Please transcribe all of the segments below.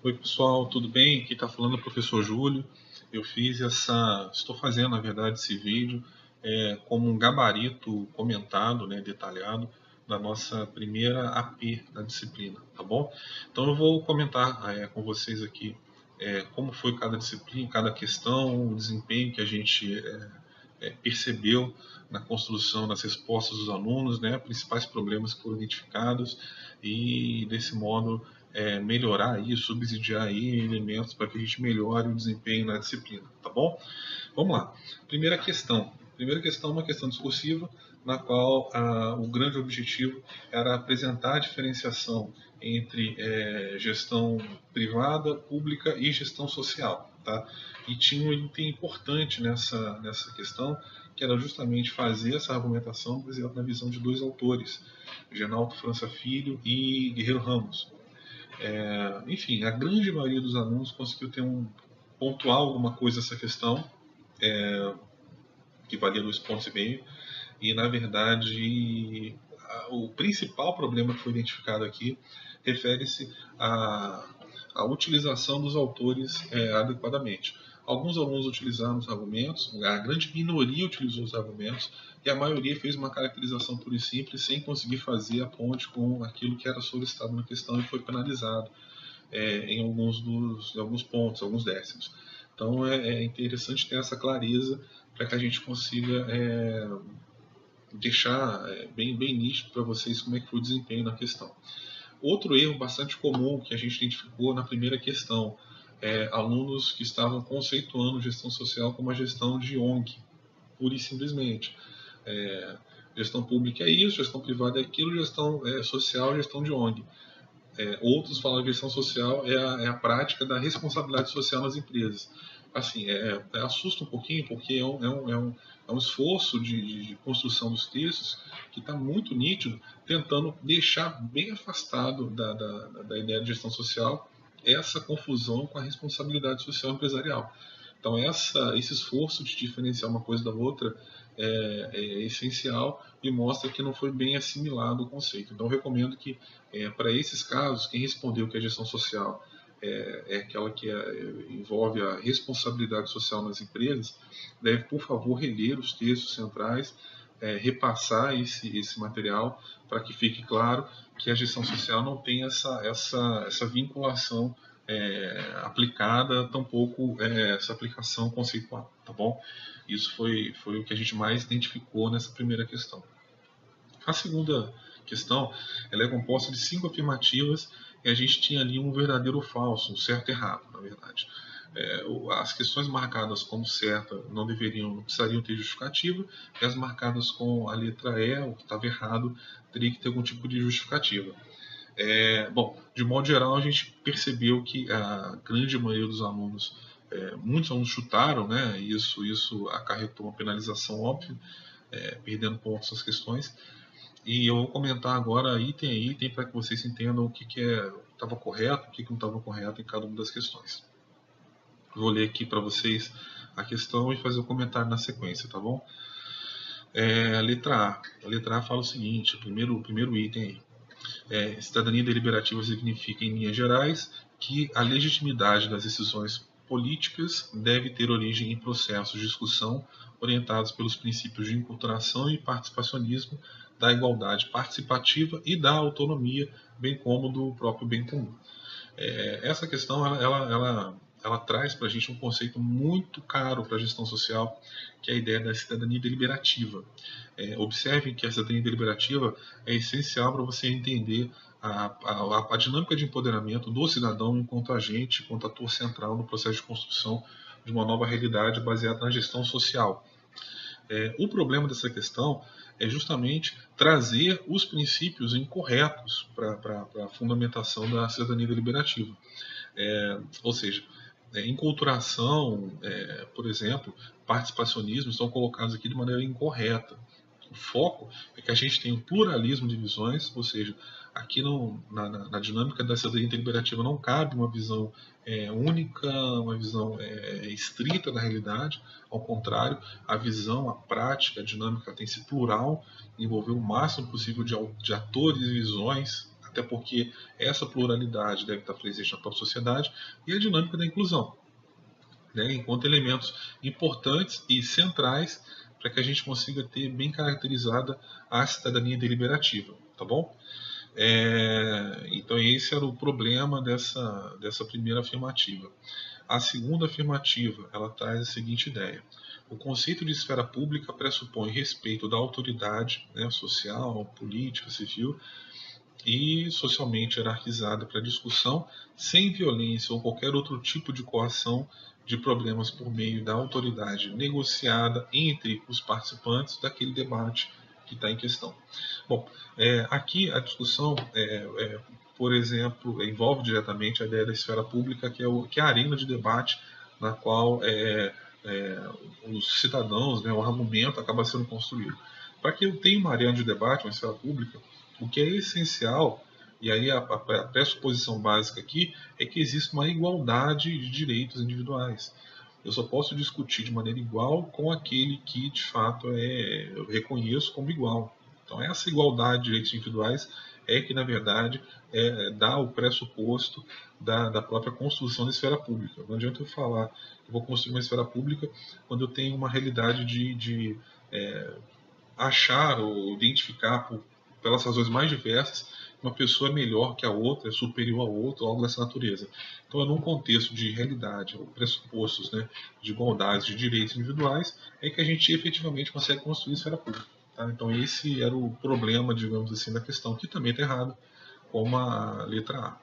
Oi pessoal, tudo bem? Aqui está falando o professor Júlio. Estou fazendo na verdade esse vídeo como um gabarito comentado, né, detalhado da nossa primeira AP da disciplina, tá bom? Então eu vou comentar com vocês aqui como foi cada disciplina, cada questão, o desempenho que a gente percebeu na construção das respostas dos alunos, né, principais problemas que foram identificados e desse modo melhorar aí, subsidiar aí elementos para que a gente melhore o desempenho na disciplina, tá bom? Vamos lá. Primeira questão. Primeira questão é uma questão discursiva, na qual o grande objetivo era apresentar a diferenciação entre gestão privada, pública e gestão social. Tá? E tinha um item importante nessa questão, que era justamente fazer essa argumentação baseada na visão de dois autores, Genalto França Filho e Guerreiro Ramos. Enfim, a grande maioria dos alunos conseguiu pontuar alguma coisa essa questão, que valia 2,5 pontos, e na verdade o principal problema que foi identificado aqui refere-se à utilização dos autores adequadamente. Alguns alunos utilizaram os argumentos, a grande minoria utilizou os argumentos e a maioria fez uma caracterização pura e simples sem conseguir fazer a ponte com aquilo que era solicitado na questão e foi penalizado em alguns pontos, alguns décimos. Então é interessante ter essa clareza para que a gente consiga deixar bem nítido para vocês como é que foi o desempenho na questão. Outro erro bastante comum que a gente identificou na primeira questão alunos que estavam conceituando gestão social como a gestão de ONG, pura e simplesmente. Gestão pública é isso, gestão privada é aquilo, gestão social, gestão de ONG. Outros falam que gestão social é a prática da responsabilidade social nas empresas. Assim, assusta um pouquinho, porque é um esforço de construção dos textos que está muito nítido, tentando deixar bem afastado da ideia de gestão social essa confusão com a responsabilidade social empresarial. Então, esse esforço de diferenciar uma coisa da outra é essencial e mostra que não foi bem assimilado o conceito. Então, eu recomendo que, para esses casos, quem respondeu que a gestão social é aquela que envolve a responsabilidade social nas empresas, deve, por favor, reler os textos centrais, repassar esse material para que fique claro que a gestão social não tem essa vinculação aplicada, tampouco essa aplicação conceitual, tá bom? Isso foi o que a gente mais identificou nessa primeira questão. A segunda questão, ela é composta de 5 afirmativas e a gente tinha ali um verdadeiro ou falso, um certo e errado, na verdade. As questões marcadas como certa não precisariam ter justificativa, e as marcadas com a letra E, o que estava errado, teria que ter algum tipo de justificativa. Bom, de modo geral, a gente percebeu que a grande maioria dos alunos, muitos alunos chutaram, né? E isso acarretou uma penalização óbvia, perdendo pontos nas questões. E eu vou comentar agora item a item para que vocês entendam o que estava correto, o que não estava correto em cada uma das questões. Vou ler aqui para vocês a questão e fazer o comentário na sequência, tá bom? A letra A. A letra A fala o seguinte, o primeiro item aí. Cidadania deliberativa significa, em linhas gerais, que a legitimidade das decisões políticas deve ter origem em processos de discussão orientados pelos princípios de inculturação e participacionismo, da igualdade participativa e da autonomia, bem como do próprio bem comum. Essa questão ela traz para a gente um conceito muito caro para a gestão social, que é a ideia da cidadania deliberativa. Observem que a cidadania deliberativa é essencial para você entender a dinâmica de empoderamento do cidadão enquanto agente, enquanto ator central no processo de construção de uma nova realidade baseada na gestão social. O problema dessa questão é justamente trazer os princípios incorretos para a fundamentação da cidadania deliberativa. Ou seja, enculturação, por exemplo, participacionismo estão colocados aqui de maneira incorreta. O foco é que a gente tem um pluralismo de visões, ou seja, aqui na dinâmica da cidadania deliberativa não cabe uma visão única, uma visão estrita da realidade. Ao contrário, a visão, a prática, a dinâmica tem que ser plural, envolver o máximo possível de atores e visões até porque essa pluralidade deve estar presente na própria sociedade, e a dinâmica da inclusão, né, enquanto elementos importantes e centrais para que a gente consiga ter bem caracterizada a cidadania deliberativa, tá bom? Então esse era o problema dessa primeira afirmativa. A segunda afirmativa, ela traz a seguinte ideia: o conceito de esfera pública pressupõe respeito da autoridade, né, social, política, civil e socialmente hierarquizada para discussão, sem violência ou qualquer outro tipo de coação de problemas por meio da autoridade negociada entre os participantes daquele debate que está em questão. Bom, aqui a discussão, por exemplo, envolve diretamente a ideia da esfera pública, que é a arena de debate na qual os cidadãos, né, o argumento acaba sendo construído. Para que eu tenha uma arena de debate, uma esfera pública, o que é essencial, e aí a pressuposição básica aqui, é que existe uma igualdade de direitos individuais. Eu só posso discutir de maneira igual com aquele que, de fato, eu reconheço como igual. Então, essa igualdade de direitos individuais é que, na verdade, dá o pressuposto da própria construção da esfera pública. Não adianta eu falar que eu vou construir uma esfera pública quando eu tenho uma realidade de achar ou identificar, pelas razões mais diversas, uma pessoa é melhor que a outra, é superior a outra, ou algo dessa natureza. Então, num contexto de realidade, ou pressupostos, né, de igualdade, de direitos individuais, é que a gente efetivamente consegue construir esfera pública. Tá? Então, esse era o problema, digamos assim, da questão, que também está errado, como a letra A.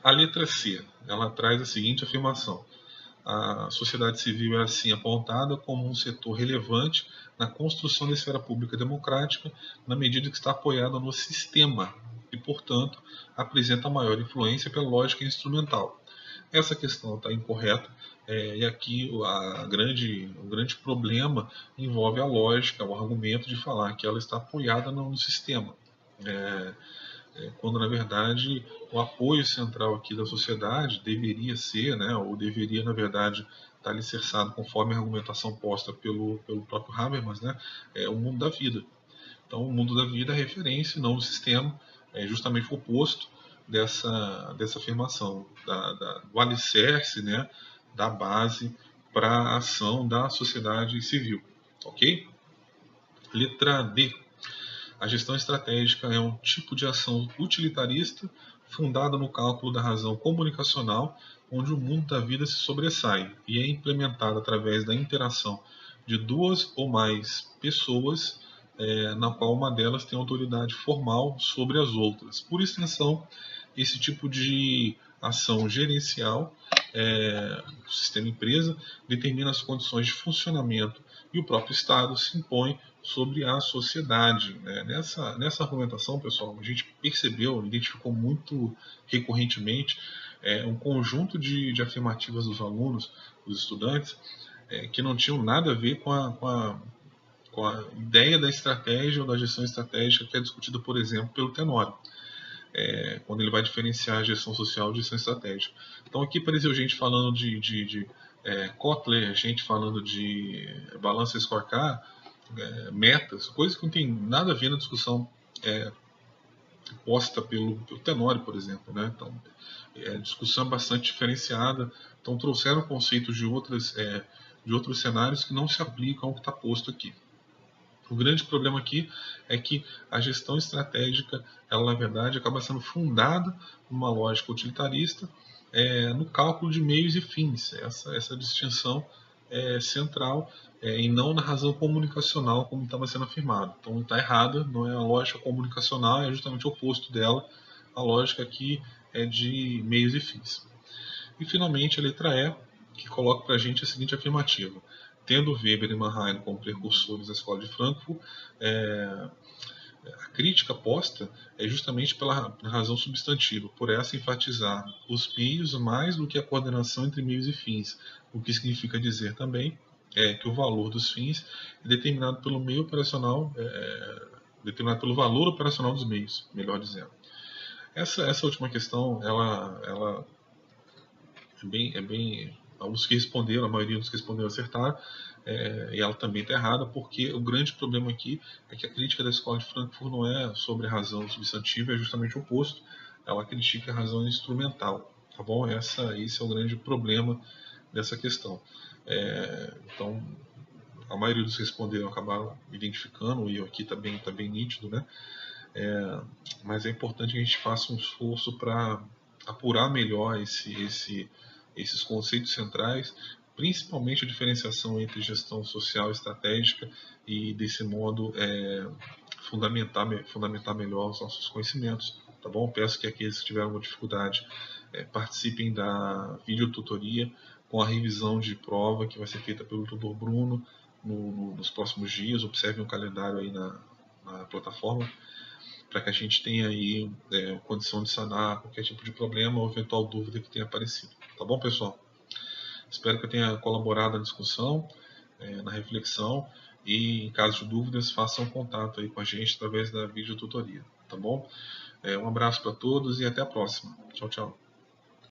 A letra C, ela traz a seguinte afirmação: a sociedade civil é assim apontada como um setor relevante na construção da esfera pública democrática, na medida que está apoiada no sistema e, portanto, apresenta maior influência pela lógica instrumental. Essa questão está incorreta, e aqui o grande problema envolve a lógica, o argumento de falar que ela está apoiada no sistema. Quando na verdade o apoio central aqui da sociedade deveria ser, né, ou deveria na verdade estar alicerçado, conforme a argumentação posta pelo próprio Habermas, né, o mundo da vida. Então, o mundo da vida é referência, não o sistema, é justamente o oposto dessa afirmação, do alicerce, né, da base para a ação da sociedade civil. Ok? Letra D. A gestão estratégica é um tipo de ação utilitarista fundada no cálculo da razão comunicacional, onde o mundo da vida se sobressai e é implementada através da interação de duas ou mais pessoas, na qual uma delas tem autoridade formal sobre as outras. Por extensão, esse tipo de ação gerencial, o sistema empresa, determina as condições de funcionamento e o próprio Estado se impõe sobre a sociedade. Né? Nessa argumentação, pessoal, a gente percebeu, identificou muito recorrentemente um conjunto de afirmativas dos alunos, dos estudantes, que não tinham nada a ver com a ideia da estratégia ou da gestão estratégica que é discutida, por exemplo, pelo Tenório. Quando ele vai diferenciar a gestão social de gestão estratégica. Então aqui apareceu gente falando de Kotler, gente falando de balança scorecard, metas, coisas que não tem nada a ver na discussão posta pelo Tenório, por exemplo. Né? Então, a discussão é bastante diferenciada. Então trouxeram conceitos de outros cenários que não se aplicam ao que está posto aqui. O grande problema aqui é que a gestão estratégica, ela na verdade acaba sendo fundada numa lógica utilitarista, no cálculo de meios e fins. Essa distinção é central, e não na razão comunicacional, como estava sendo afirmado. Então está errada, não é a lógica comunicacional, é justamente o oposto dela. A lógica aqui é de meios e fins. E finalmente a letra E, que coloca para a gente a seguinte afirmativa: tendo Weber e Mannheim como precursores da Escola de Frankfurt, a crítica posta é justamente pela razão substantiva, por essa enfatizar os meios mais do que a coordenação entre meios e fins, o que significa dizer também que o valor dos fins é determinado pelo meio operacional, determinado pelo valor operacional dos meios, melhor dizendo. Essa última questão, ela é bem alguns que responderam, a maioria dos que responderam acertaram, e ela também está errada, porque o grande problema aqui é que a crítica da escola de Frankfurt não é sobre a razão substantiva, é justamente o oposto. Ela critica a razão instrumental, tá bom? Esse é o grande problema dessa questão. Então, a maioria dos que responderam acabaram identificando, e aqui tá bem nítido, né? Mas é importante que a gente faça um esforço para apurar melhor esses conceitos centrais, principalmente a diferenciação entre gestão social estratégica e, desse modo, fundamentar melhor os nossos conhecimentos. Tá bom? Peço que aqueles que tiveram uma dificuldade participem da videotutoria com a revisão de prova que vai ser feita pelo tutor Bruno nos próximos dias. Observem o calendário aí na plataforma, para que a gente tenha aí condição de sanar qualquer tipo de problema ou eventual dúvida que tenha aparecido. Tá bom, pessoal? Espero que eu tenha colaborado na discussão, na reflexão, e em caso de dúvidas, façam contato aí com a gente através da videotutoria, tá bom? Um abraço para todos e até a próxima. Tchau, tchau.